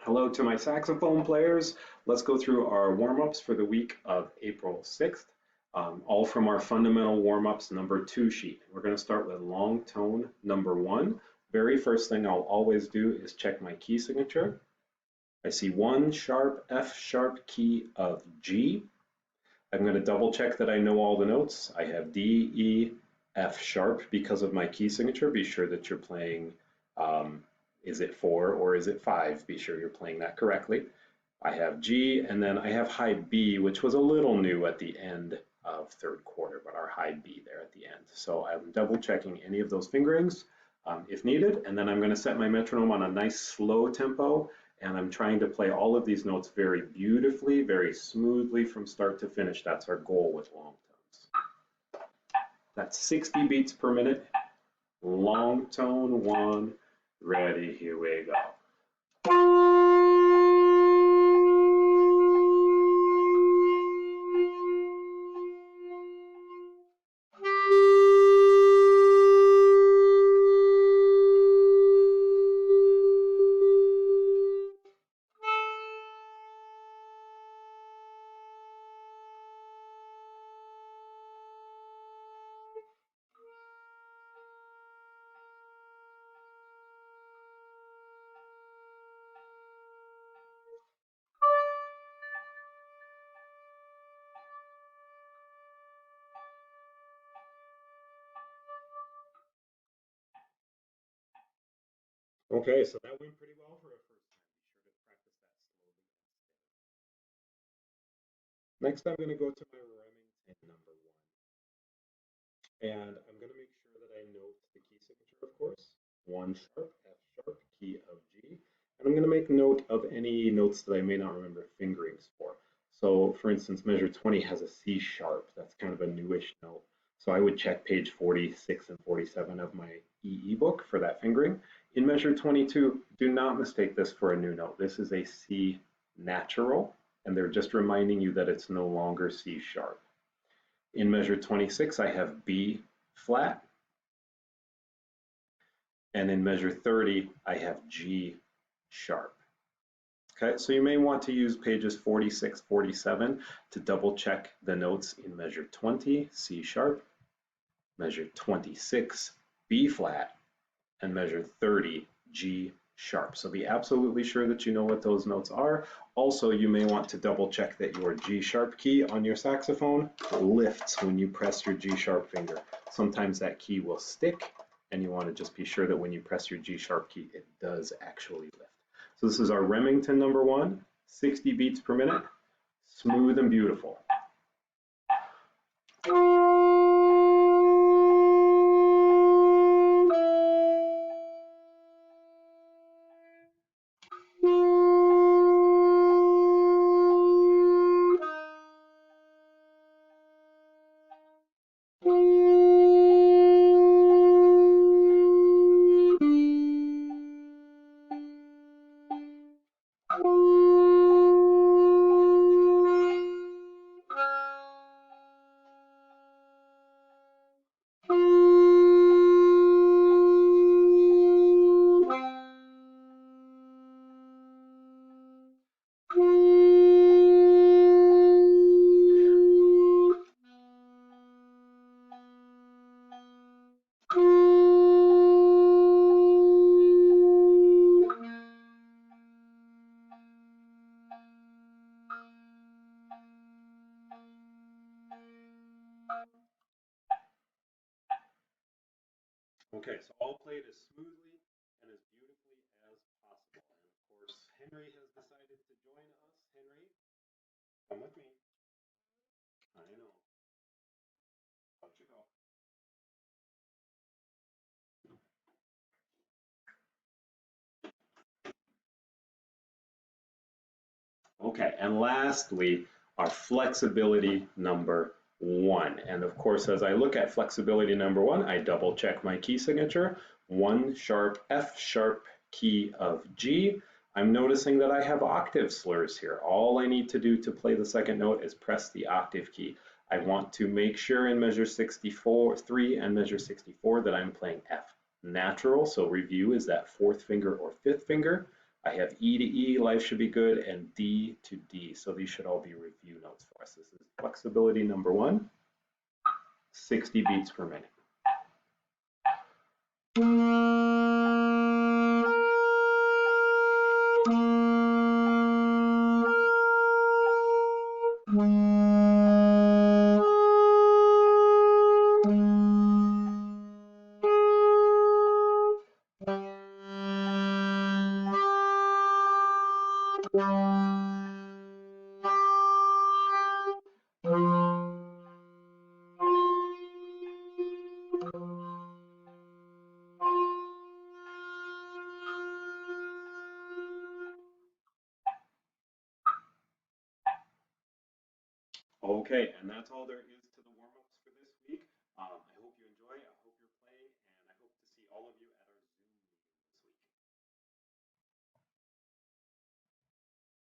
Hello to my saxophone players. Let's go through our warm-ups for the week of April 6th, all from our fundamental warm-ups #2 sheet. We're going to start with long tone #1. Very first thing I'll always do is check my key signature. I see one sharp F sharp key of G. I'm going to double check that I know all the notes. I have D, E, F sharp because of my key signature. Be sure that you're playing is it 4 or is it 5? Be sure you're playing that correctly. I have G, and then I have high B, which was a little new at the end of third quarter, but our high B there at the end. So I'm double checking any of those fingerings if needed, and then I'm going to set my metronome on a nice slow tempo, and I'm trying to play all of these notes very beautifully, very smoothly from start to finish. That's our goal with long tones. That's 60 beats per minute. Long tone 1. Ready, here we go. Okay, so that went pretty well for a first time. Be sure to practice that slowly and steady. Next, I'm going to go to my Remington #1. And I'm going to make sure that I note the key signature, of course. 1 sharp, F sharp, key of G. And I'm going to make note of any notes that I may not remember fingerings for. So for instance, measure 20 has a C sharp. That's kind of a newish note. So I would check page 46 and 47 of my EE book for that fingering. In measure 22, do not mistake this for a new note. This is a C natural, and they're just reminding you that it's no longer C sharp. In measure 26, I have B flat. And in measure 30, I have G sharp. Okay, so you may want to use pages 46, 47 to double check the notes in measure 20, C sharp, measure 26, B flat, and measure 30, G sharp. So be absolutely sure that you know what those notes are. Also, you may want to double check that your G sharp key on your saxophone lifts when you press your G sharp finger. Sometimes that key will stick, and you want to just be sure that when you press your G sharp key, it does actually lift. So this is our Remington #1, 60 beats per minute, smooth and beautiful. Okay, so all played as smoothly and as beautifully as possible. And of course, Henry has decided to join us. Henry, come with me. I know. Out you go. Okay, and lastly, our flexibility #1. And of course, as I look at flexibility #1, I double check my key signature, 1 sharp F sharp key of G. I'm noticing that I have octave slurs here. All I need to do to play the second note is press the octave key. I want to make sure in measure 3 and measure 64 that I'm playing F natural. So review is that 4th finger or 5th finger. I have E to E, life should be good, and D to D. So these should all be review notes for us. This is flexibility number one, 60 beats per minute. Okay, and that's all there is to the warm-ups for this week. I hope you enjoy, I hope you're playing, and I hope to see all of you